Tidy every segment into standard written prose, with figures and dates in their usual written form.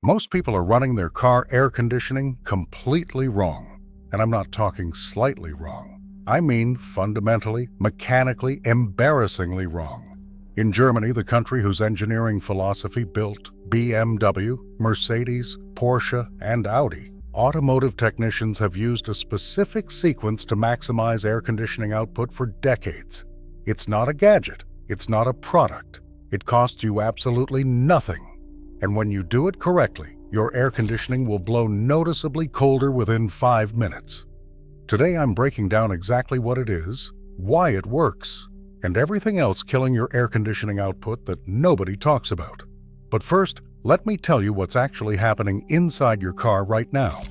Most people are running their car air conditioning completely wrong. And I'm not talking slightly wrong. I mean fundamentally, mechanically, embarrassingly wrong. In Germany, the country whose engineering philosophy built BMW, Mercedes, Porsche, and Audi, automotive technicians have used a specific sequence to maximize air conditioning output for decades. It's not a gadget. It's not a product. It costs you absolutely nothing. And when you do it correctly, your air conditioning will blow noticeably colder within 5 minutes. Today I'm breaking down exactly what it is, why it works, and everything else killing your air conditioning output that nobody talks about. But first, let me tell you what's actually happening inside your car right now.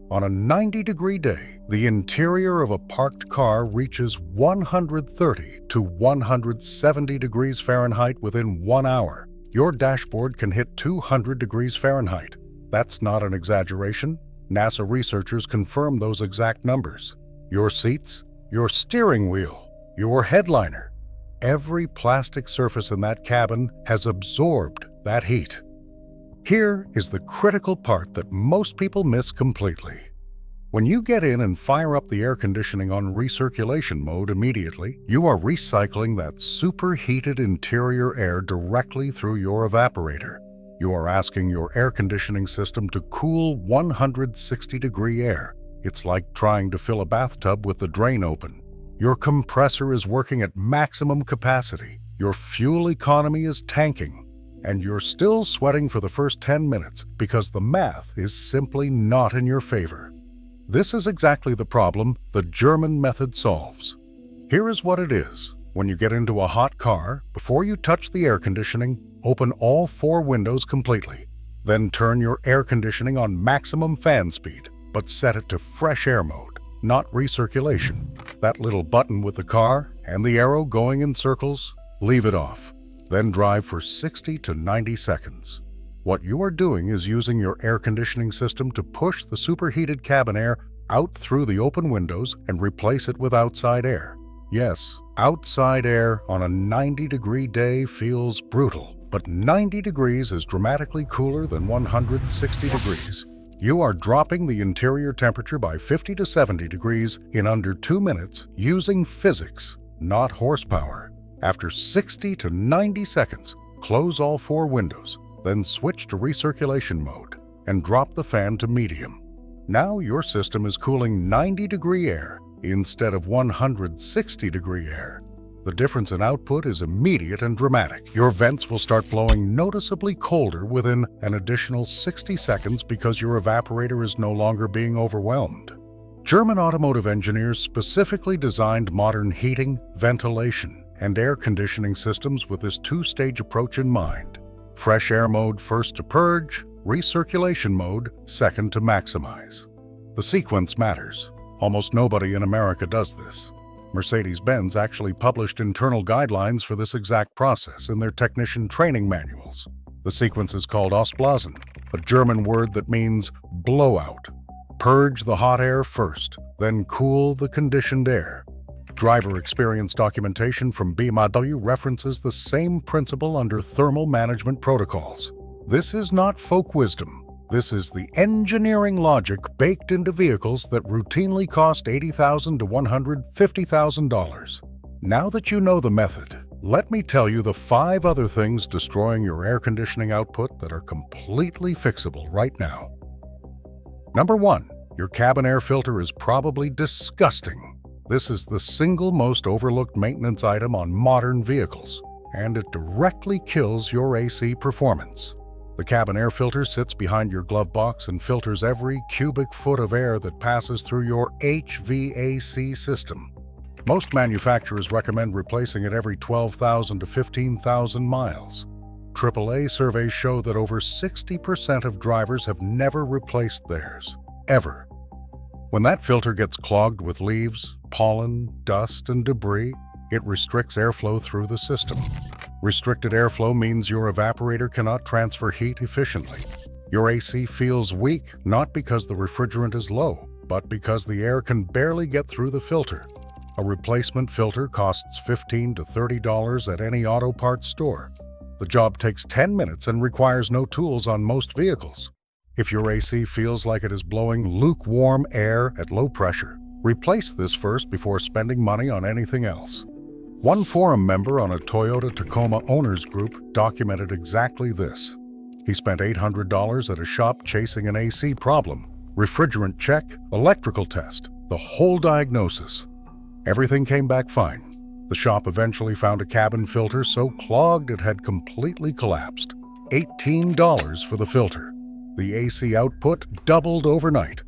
On a 90-degree day, the interior of a parked car reaches 130 to 170 degrees Fahrenheit within 1 hour. Your dashboard can hit 200 degrees Fahrenheit. That's not an exaggeration. NASA researchers confirm those exact numbers. Your seats, your steering wheel, your headliner. Every plastic surface in that cabin has absorbed that heat. Here is the critical part that most people miss completely. When you get in and fire up the air conditioning on recirculation mode immediately, you are recycling that superheated interior air directly through your evaporator. You are asking your air conditioning system to cool 160-degree air. It's like trying to fill a bathtub with the drain open. Your compressor is working at maximum capacity. Your fuel economy is tanking. And you're still sweating for the first 10 minutes because the math is simply not in your favor. This is exactly the problem the German method solves. Here is what it is. When you get into a hot car, before you touch the air conditioning, open all 4 windows completely. Then turn your air conditioning on maximum fan speed, but set it to fresh air mode, not recirculation. That little button with the car and the arrow going in circles, leave it off. Then drive for 60 to 90 seconds. What you are doing is using your air conditioning system to push the superheated cabin air out through the open windows and replace it with outside air. Yes, outside air on a 90-degree day feels brutal, but 90 degrees is dramatically cooler than 160 degrees. You are dropping the interior temperature by 50 to 70 degrees in under 2 minutes using physics, not horsepower. After 60 to 90 seconds, close all 4 windows. Then switch to recirculation mode and drop the fan to medium. Now your system is cooling 90-degree air instead of 160-degree air. The difference in output is immediate and dramatic. Your vents will start blowing noticeably colder within an additional 60 seconds because your evaporator is no longer being overwhelmed. German automotive engineers specifically designed modern heating, ventilation, and air conditioning systems with this 2-stage approach in mind. Fresh air mode first to purge, recirculation mode second to maximize. The sequence matters. Almost nobody in America does this. Mercedes-Benz actually published internal guidelines for this exact process in their technician training manuals. The sequence is called Ausblasen, a German word that means blowout. Purge the hot air first, then cool the conditioned air. Driver experience documentation from BMW references the same principle under thermal management protocols. This is not folk wisdom. This is the engineering logic baked into vehicles that routinely cost $80,000 to $150,000. Now that you know the method, let me tell you the 5 other things destroying your air conditioning output that are completely fixable right now. Number 1, your cabin air filter is probably disgusting. This is the single most overlooked maintenance item on modern vehicles, and it directly kills your AC performance. The cabin air filter sits behind your glove box and filters every cubic foot of air that passes through your HVAC system. Most manufacturers recommend replacing it every 12,000 to 15,000 miles. AAA surveys show that over 60% of drivers have never replaced theirs, ever. When that filter gets clogged with leaves, pollen, dust, and debris, it restricts airflow through the system. Restricted airflow means your evaporator cannot transfer heat efficiently. Your AC feels weak, not because the refrigerant is low, but because the air can barely get through the filter. A replacement filter costs $15 to $30 at any auto parts store. The job takes 10 minutes and requires no tools on most vehicles. If your AC feels like it is blowing lukewarm air at low pressure, replace this first before spending money on anything else. One forum member on a Toyota Tacoma owners group documented exactly this. He spent $800 at a shop chasing an AC problem, refrigerant check, electrical test, the whole diagnosis. Everything came back fine. The shop eventually found a cabin filter so clogged it had completely collapsed. $18 for the filter. The AC output doubled overnight.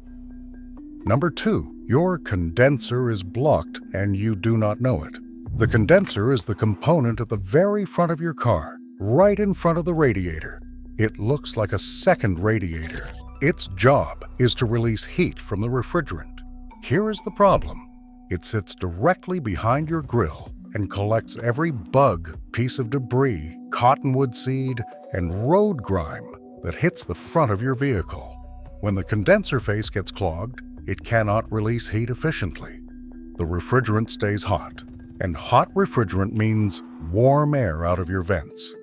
Number 2, your condenser is blocked and you do not know it. The condenser is the component at the very front of your car, right in front of the radiator. It looks like a second radiator. Its job is to release heat from the refrigerant. Here is the problem. It sits directly behind your grill and collects every bug, piece of debris, cottonwood seed, and road grime that hits the front of your vehicle. When the condenser face gets clogged, it cannot release heat efficiently. The refrigerant stays hot, and hot refrigerant means warm air out of your vents.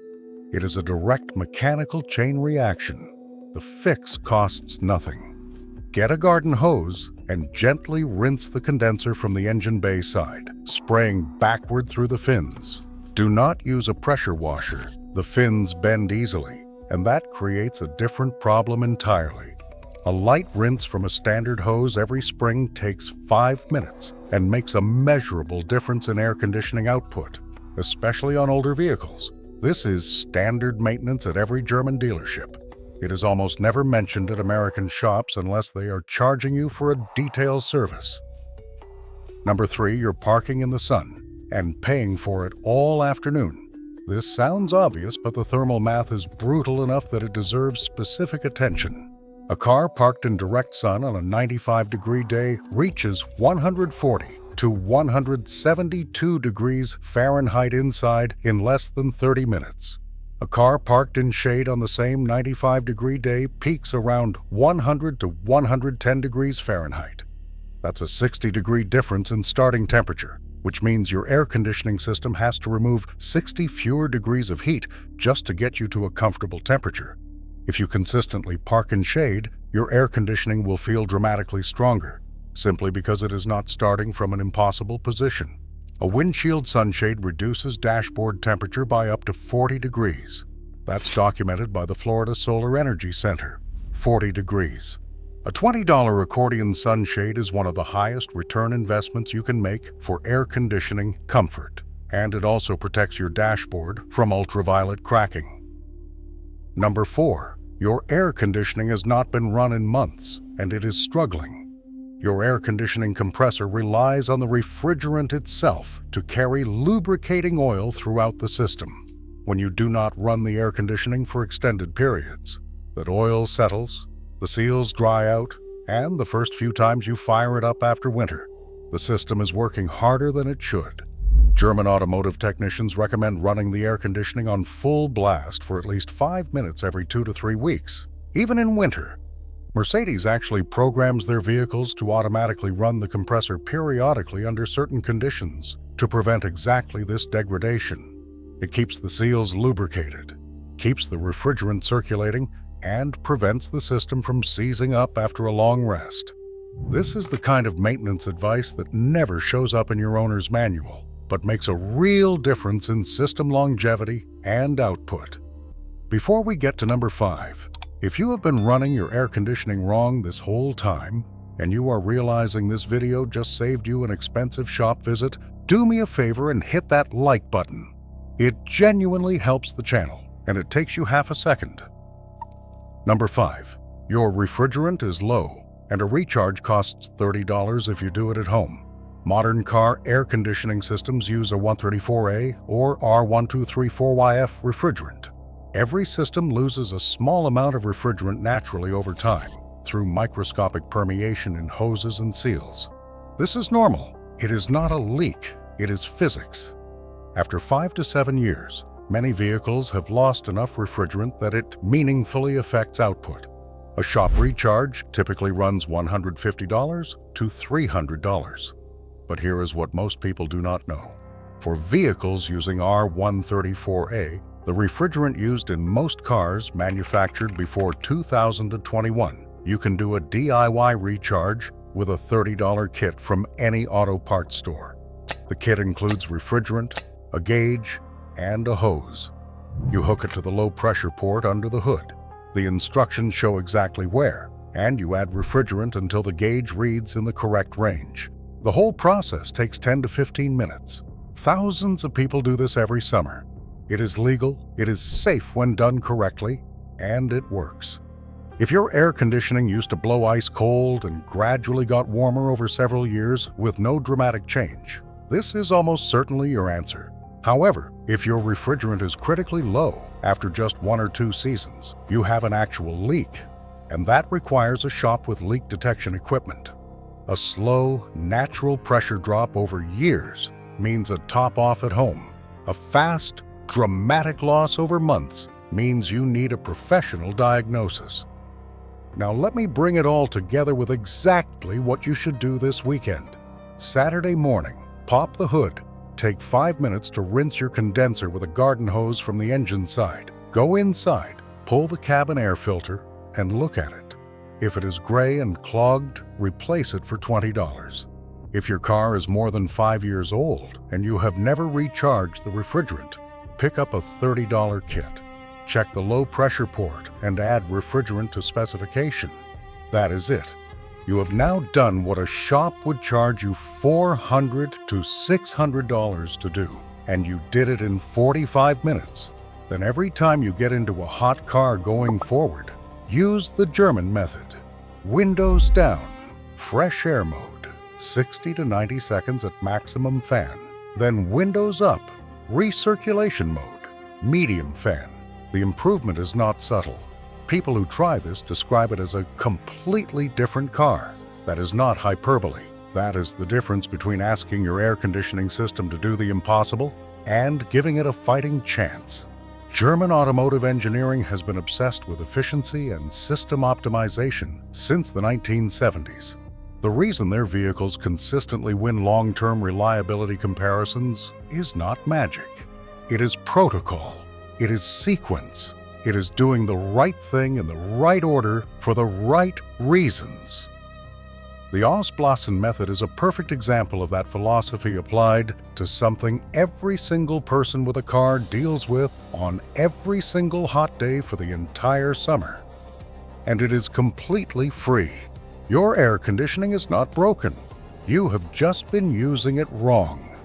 It is a direct mechanical chain reaction. The fix costs nothing. Get a garden hose and gently rinse the condenser from the engine bay side, spraying backward through the fins. Do not use a pressure washer. The fins bend easily, and that creates a different problem entirely. A light rinse from a standard hose every spring takes 5 minutes and makes a measurable difference in air conditioning output, especially on older vehicles. This is standard maintenance at every German dealership. It is almost never mentioned at American shops unless they are charging you for a detail service. Number 3, you're parking in the sun and paying for it all afternoon. This sounds obvious, but the thermal math is brutal enough that it deserves specific attention. A car parked in direct sun on a 95-degree day reaches 140 to 172 degrees Fahrenheit inside in less than 30 minutes. A car parked in shade on the same 95-degree day peaks around 100 to 110 degrees Fahrenheit. That's a 60-degree difference in starting temperature, which means your air conditioning system has to remove 60 fewer degrees of heat just to get you to a comfortable temperature. If you consistently park in shade, your air conditioning will feel dramatically stronger, simply because it is not starting from an impossible position. A windshield sunshade reduces dashboard temperature by up to 40 degrees. That's documented by the Florida Solar Energy Center. 40 degrees. A $20 accordion sunshade is one of the highest return investments you can make for air conditioning comfort, and it also protects your dashboard from ultraviolet cracking. Number 4, your air conditioning has not been run in months, and it is struggling. Your air conditioning compressor relies on the refrigerant itself to carry lubricating oil throughout the system. When you do not run the air conditioning for extended periods, that oil settles, the seals dry out, and the first few times you fire it up after winter, the system is working harder than it should. German automotive technicians recommend running the air conditioning on full blast for at least 5 minutes every 2 to 3 weeks, even in winter. Mercedes actually programs their vehicles to automatically run the compressor periodically under certain conditions to prevent exactly this degradation. It keeps the seals lubricated, keeps the refrigerant circulating, and prevents the system from seizing up after a long rest. This is the kind of maintenance advice that never shows up in your owner's manual, but makes a real difference in system longevity and output. Before we get to number 5, if you have been running your air conditioning wrong this whole time, and you are realizing this video just saved you an expensive shop visit, do me a favor and hit that like button. It genuinely helps the channel, and it takes you half a second. Number 5, your refrigerant is low, and a recharge costs $30 if you do it at home. Modern car air conditioning systems use a 134A or R1234YF refrigerant. Every system loses a small amount of refrigerant naturally over time through microscopic permeation in hoses and seals. This is normal. It is not a leak, it is physics. After 5 to 7 years, many vehicles have lost enough refrigerant that it meaningfully affects output. A shop recharge typically runs $150 to $300. But here is what most people do not know. For vehicles using R134A, the refrigerant used in most cars manufactured before 2021. You can do a DIY recharge with a $30 kit from any auto parts store. The kit includes refrigerant, a gauge, and a hose. You hook it to the low-pressure port under the hood. The instructions show exactly where, and you add refrigerant until the gauge reads in the correct range. The whole process takes 10 to 15 minutes. Thousands of people do this every summer. It is legal, it is safe when done correctly, and it works. If your air conditioning used to blow ice cold and gradually got warmer over several years with no dramatic change, this is almost certainly your answer. However, if your refrigerant is critically low after just 1 or 2 seasons, you have an actual leak, and that requires a shop with leak detection equipment. A slow, natural pressure drop over years means a top-off at home. A fast, dramatic loss over months means you need a professional diagnosis. Now let me bring it all together with exactly what you should do this weekend. Saturday morning, pop the hood. Take 5 minutes to rinse your condenser with a garden hose from the engine side. Go inside, pull the cabin air filter, and look at it. If it is gray and clogged, replace it for $20. If your car is more than 5 years old and you have never recharged the refrigerant, pick up a $30 kit. Check the low pressure port and add refrigerant to specification. That is it. You have now done what a shop would charge you $400 to $600 to do, and you did it in 45 minutes. Then every time you get into a hot car going forward, use the German method. Windows down, fresh air mode, 60 to 90 seconds at maximum fan. Then windows up, recirculation mode, medium fan. The improvement is not subtle. People who try this describe it as a completely different car. That is not hyperbole. That is the difference between asking your air conditioning system to do the impossible and giving it a fighting chance. German automotive engineering has been obsessed with efficiency and system optimization since the 1970s. The reason their vehicles consistently win long-term reliability comparisons is not magic. It is protocol. It is sequence. It is doing the right thing in the right order for the right reasons. The Ausblasen method is a perfect example of that philosophy applied to something every single person with a car deals with on every single hot day for the entire summer. And it is completely free. Your air conditioning is not broken. You have just been using it wrong.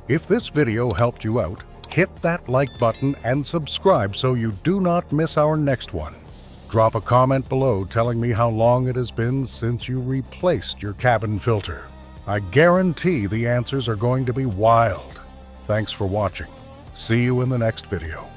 If this video helped you out, hit that like button and subscribe so you do not miss our next one. Drop a comment below telling me how long it has been since you replaced your cabin filter. I guarantee the answers are going to be wild. Thanks for watching. See you in the next video.